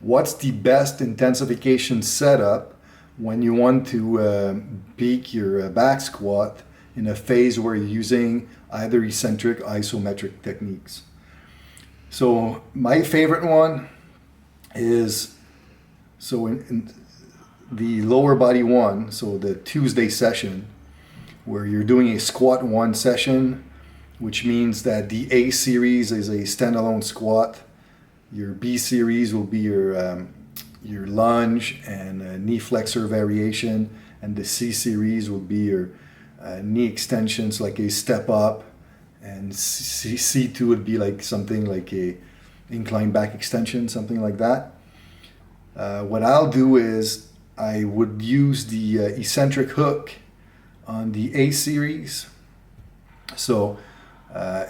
what's the best intensification setup when you want to peak your back squat in a phase where you're using either eccentric or isometric techniques. So my favorite one is, in the lower body one, so the Tuesday session, where you're doing a squat one session, which means that the A series is a standalone squat. Your B series will be your lunge and knee flexor variation, and the C series will be your knee extensions, like a step up, and C2 would be like something like a incline back extension, something like that. What I'll do is I would use the eccentric hook on the A series. So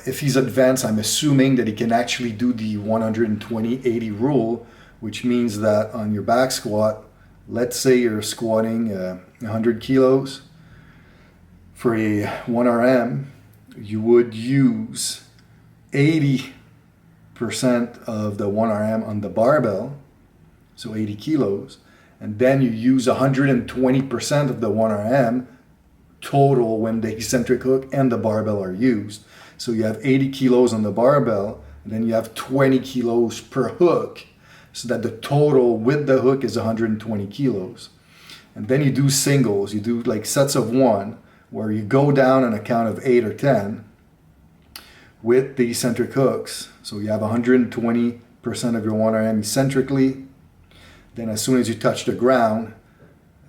if he's advanced, I'm assuming that he can actually do the 120-80 rule, which means that on your back squat, let's say you're squatting 100 kilos for a 1RM, you would use 80% of the 1RM on the barbell, so 80 kilos, and then you use 120% of the 1RM total when the eccentric hook and the barbell are used. So you have 80 kilos on the barbell, and then you have 20 kilos per hook, so that the total with the hook is 120 kilos. And then you do singles, you do like sets of one, where you go down on a count of 8 or 10 with the eccentric hooks. So you have 120% of your 1RM eccentrically. Then as soon as you touch the ground,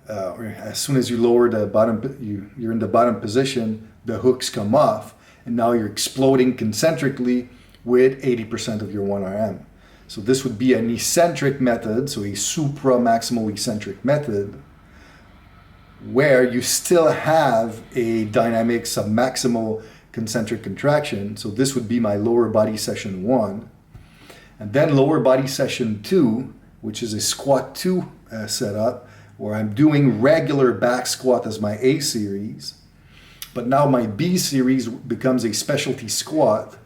or as soon as you lower the bottom, you're in the bottom position, the hooks come off, and now you're exploding concentrically with 80% of your 1RM. So this would be an eccentric method, so a supra-maximal eccentric method, where you still have a dynamic submaximal concentric contraction. So this would be my lower body session 1. And then lower body session 2, which is a squat 2 setup, where I'm doing regular back squat as my A series, but now my B series becomes a specialty squat,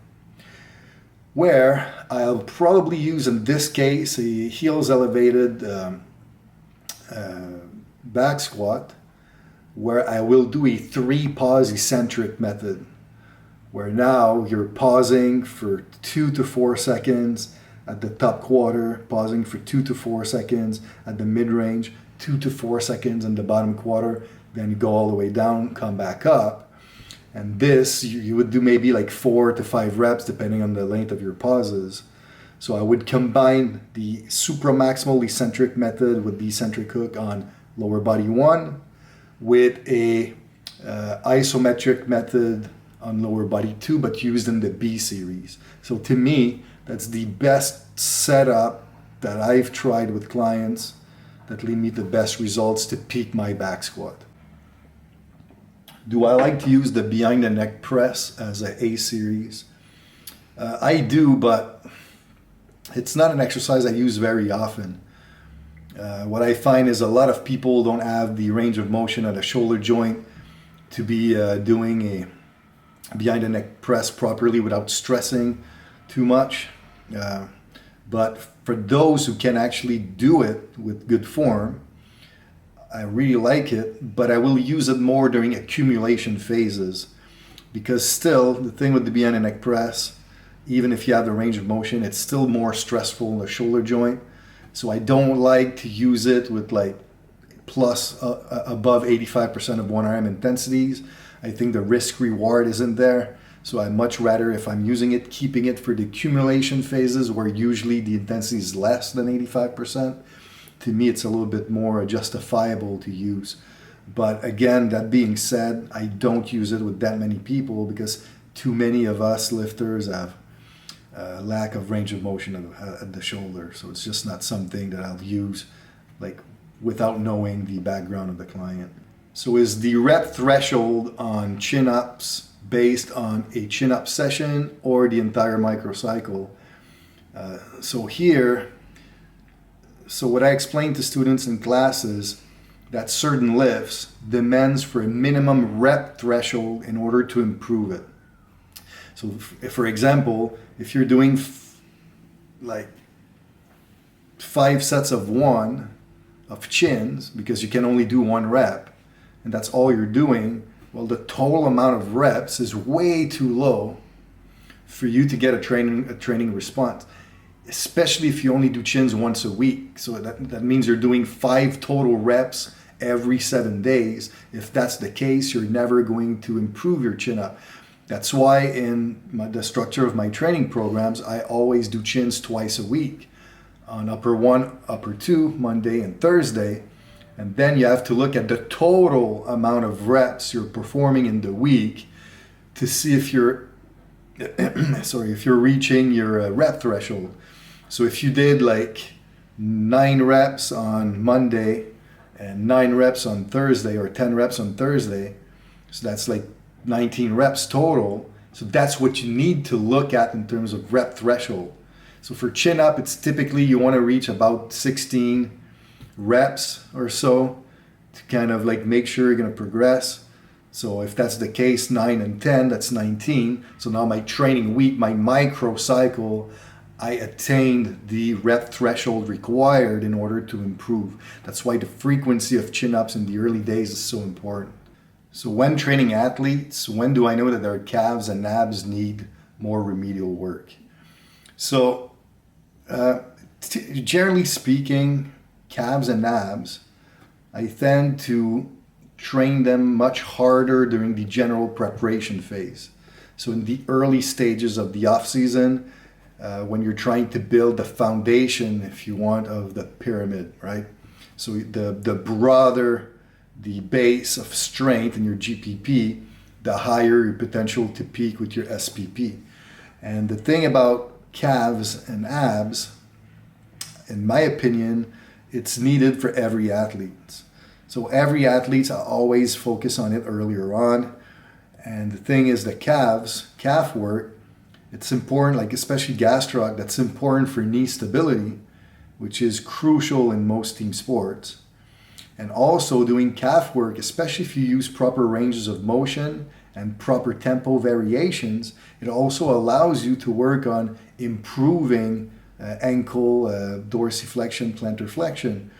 where I'll probably use, in this case, a heels elevated back squat, where I will do a 3-pause eccentric method, where now you're pausing for 2 to 4 seconds at the top quarter, pausing for 2 to 4 seconds at the mid-range, 2 to 4 seconds in the bottom quarter, then you go all the way down, come back up. And this, you would do maybe like 4 to 5 reps, depending on the length of your pauses. So I would combine the supramaximal eccentric method with the eccentric hook on lower body 1 with a isometric method on lower body 2, but used in the B series. So to me, that's the best setup that I've tried with clients that lead me the best results to peak my back squat. Do I like to use the behind the neck press as a A series? I do, but it's not an exercise I use very often. What I find is a lot of people don't have the range of motion at a shoulder joint to be doing a behind the neck press properly without stressing too much. But for those who can actually do it with good form, I really like it, but I will use it more during accumulation phases, because still, the thing with the behind the neck press, even if you have the range of motion, it's still more stressful in the shoulder joint. So I don't like to use it with like plus above 85% of 1RM intensities. I think the risk reward isn't there. So I much rather, if I'm using it, keeping it for the accumulation phases, where usually the intensity is less than 85%. To me, it's a little bit more justifiable to use. But again, that being said, I don't use it with that many people, because too many of us lifters have lack of range of motion at the shoulder. So it's just not something that I'll use like without knowing the background of the client. So is the rep threshold on chin-ups based on a chin-up session or the entire microcycle? So what I explain to students in classes, that certain lifts demands for a minimum rep threshold in order to improve it. So if, for example, if you're doing like 5 sets of 1 of chins, because you can only do 1 rep, and that's all you're doing, well, the total amount of reps is way too low for you to get a training response, especially if you only do chins once a week. So that means you're doing 5 total reps every 7 days. If that's the case, you're never going to improve your chin up. That's why in the structure of my training programs, I always do chins twice a week, on upper 1, upper 2, Monday and Thursday. And then you have to look at the total amount of reps you're performing in the week to see if you're if you're reaching your rep threshold. So if you did like 9 reps on Monday and 9 reps on Thursday, or 10 reps on Thursday, so that's like 19 reps total. So that's what you need to look at in terms of rep threshold. So for chin up, it's typically you want to reach about 16 reps or so to kind of like make sure you're going to progress. So if that's the case, 9 and 10, that's 19. So now my training week, my microcycle, I attained the rep threshold required in order to improve. That's why the frequency of chin-ups in the early days is so important. So when training athletes, when do I know that their calves and abs need more remedial work? So generally speaking, calves and abs, I tend to train them much harder during the general preparation phase. So in the early stages of the off season, when you're trying to build the foundation, if you want, of the pyramid, right? So the broader the base of strength in your GPP, the higher your potential to peak with your SPP. And the thing about calves and abs, in my opinion, it's needed for every athlete. So every athlete, I always focus on it earlier on. And the thing is, the calf work, it's important, like especially gastroc, that's important for knee stability, which is crucial in most team sports. And also doing calf work, especially if you use proper ranges of motion and proper tempo variations, it also allows you to work on improving ankle dorsiflexion, plantar flexion,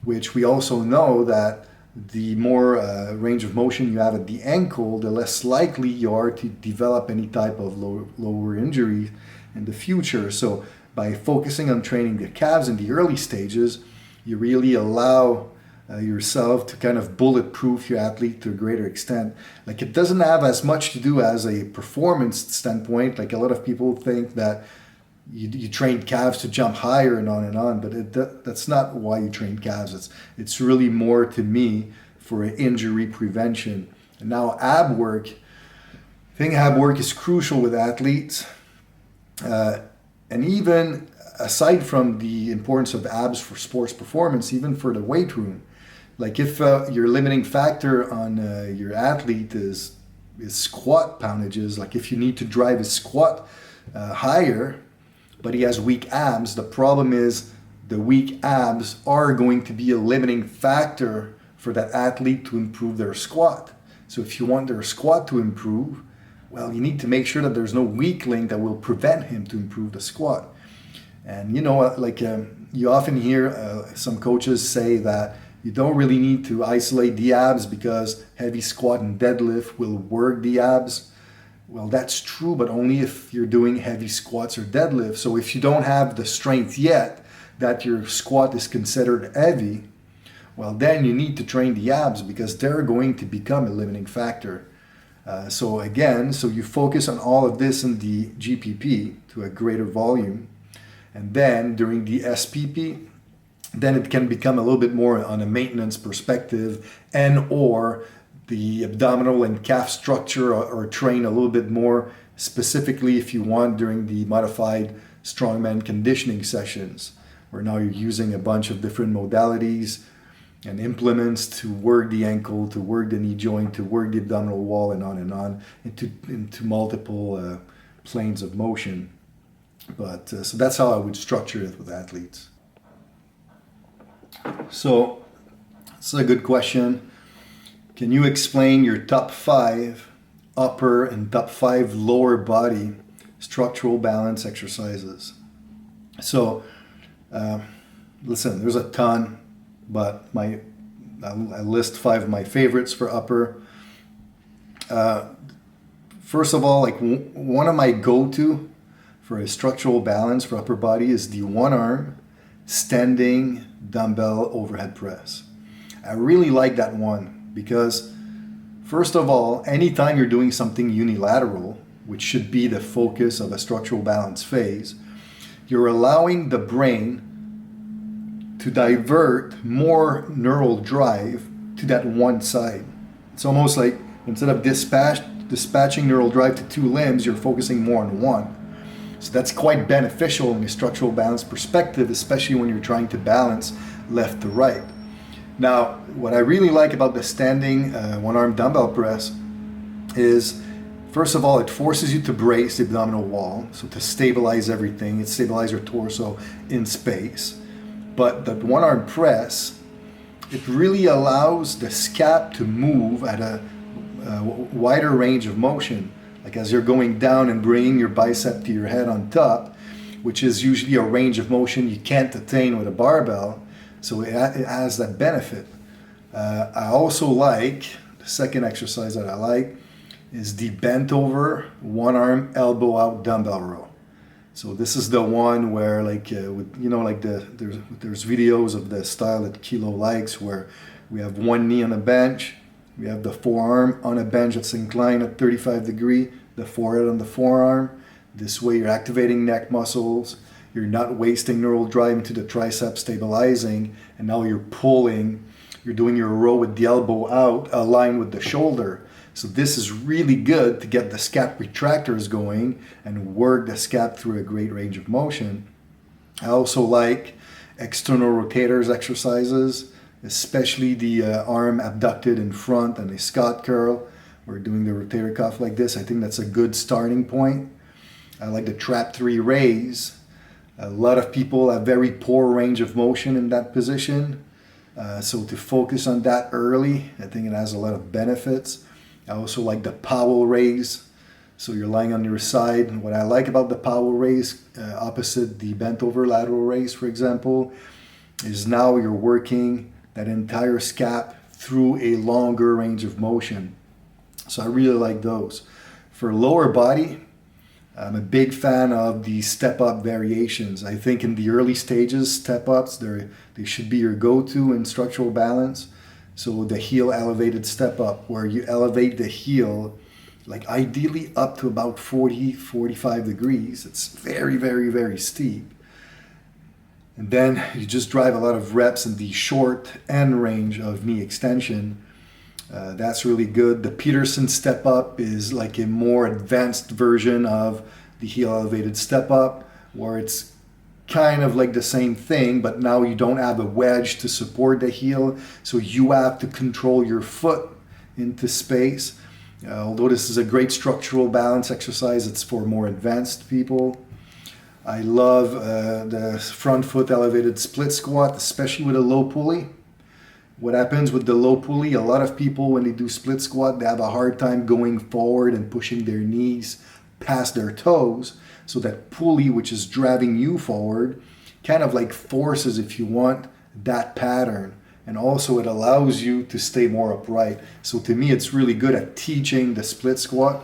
which we also know that the more range of motion you have at the ankle, the less likely you are to develop any type of lower injury in the future. So by focusing on training the calves in the early stages, you really allow yourself to kind of bulletproof your athlete to a greater extent. Like, it doesn't have as much to do as a performance standpoint. Like, a lot of people think that you train calves to jump higher and on, but that's not why you train calves. It's really more, to me, for injury prevention. And now ab work, I think ab work is crucial with athletes. And even aside from the importance of abs for sports performance, even for the weight room, like if your limiting factor on your athlete is squat poundages, like if you need to drive his squat higher, but he has weak abs, the problem is the weak abs are going to be a limiting factor for that athlete to improve their squat. So if you want their squat to improve, well, you need to make sure that there's no weak link that will prevent him to improve the squat. And you know, like you often hear some coaches say that you don't really need to isolate the abs because heavy squat and deadlift will work the abs. Well, that's true, but only if you're doing heavy squats or deadlifts. So if you don't have the strength yet that your squat is considered heavy, well, then you need to train the abs because they're going to become a limiting factor. So you focus on all of this in the GPP to a greater volume. And then during the SPP, then it can become a little bit more on a maintenance perspective, and or the abdominal and calf structure or train a little bit more specifically if you want during the modified strongman conditioning sessions, where now you're using a bunch of different modalities and implements to work the ankle, to work the knee joint, to work the abdominal wall, and on into multiple planes of motion. But so that's how I would structure it with athletes. So it's a good question. Can you explain your top 5 upper and top 5 lower body structural balance exercises? So Listen, there's a ton, but I list 5 of my favorites for upper. First of all, like one of my go-to for a structural balance for upper body is the one arm standing dumbbell overhead press. I really like that one because, first of all, anytime you're doing something unilateral, which should be the focus of a structural balance phase, you're allowing the brain to divert more neural drive to that one side. It's almost like instead of dispatching neural drive to 2 limbs, you're focusing more on one. So that's quite beneficial in a structural balance perspective, especially when you're trying to balance left to right. Now, what I really like about the standing one-arm dumbbell press is, first of all, it forces you to brace the abdominal wall, so to stabilize everything. It stabilizes your torso in space. But the one-arm press, it really allows the scap to move at a wider range of motion. Like as you're going down and bringing your bicep to your head on top, which is usually a range of motion you can't attain with a barbell. So it has that benefit. I also like, the second exercise that I like is the bent over one arm elbow out dumbbell row. So this is the one where like, there's videos of the style that Kilo likes where we have one knee on a bench, we have the forearm on a bench that's inclined at 35 degrees, the forehead on the forearm. This way you're activating neck muscles, you're not wasting neural drive into the tricep stabilizing, and now you're pulling, you're doing your row with the elbow out aligned with the shoulder. So this is really good to get the scap retractors going and work the scap through a great range of motion. I also like external rotators exercises, especially the arm abducted in front and a Scott curl. We're doing the rotator cuff like this. I think that's a good starting point. I like the trap 3 raise. A lot of people have very poor range of motion in that position. So to focus on that early, I think it has a lot of benefits. I also like the Powell raise. So you're lying on your side. And what I like about the Powell raise, opposite the bent over lateral raise, for example, is now you're working that entire scap through a longer range of motion. So I really like those. For lower body, I'm a big fan of the step-up variations. I think in the early stages, step-ups, they should be your go-to in structural balance. So the heel elevated step-up, where you elevate the heel, like ideally up to about 40, 45 degrees. It's very, very, very steep. And then you just drive a lot of reps in the short end range of knee extension. That's really good. The Peterson step up is like a more advanced version of the heel elevated step up, where it's kind of like the same thing, but now you don't have a wedge to support the heel, so you have to control your foot into space. Although this is a great structural balance exercise, it's for more advanced people. I love the front foot elevated split squat, especially with a low pulley. What happens with the low pulley, a lot of people when they do split squat, they have a hard time going forward and pushing their knees past their toes. So that pulley, which is driving you forward, kind of like forces, if you want, that pattern. And also it allows you to stay more upright. So to me, it's really good at teaching the split squat.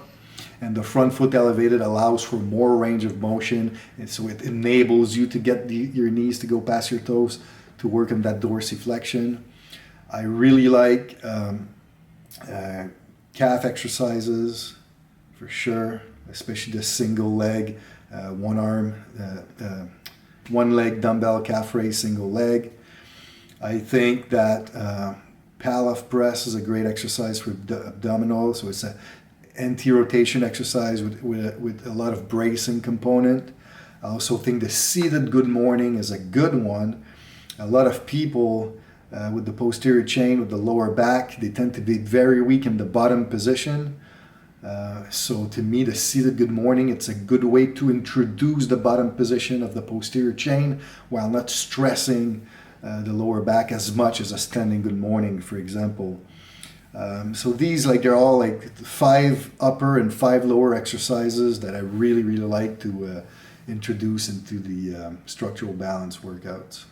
And the front foot elevated allows for more range of motion. And so it enables you to get your knees to go past your toes to work on that dorsiflexion. I really like calf exercises for sure, especially the single leg, one leg dumbbell calf raise, single leg. I think that Pallof press is a great exercise for abdominal. So it's an anti-rotation exercise with a lot of bracing component. I also think the seated good morning is a good one. A lot of people with the posterior chain, with the lower back, they tend to be very weak in the bottom position. So to me, the seated good morning, it's a good way to introduce the bottom position of the posterior chain while not stressing the lower back as much as a standing good morning, for example. So these, they're all 5 upper and 5 lower exercises that I really, really like to introduce into the structural balance workouts.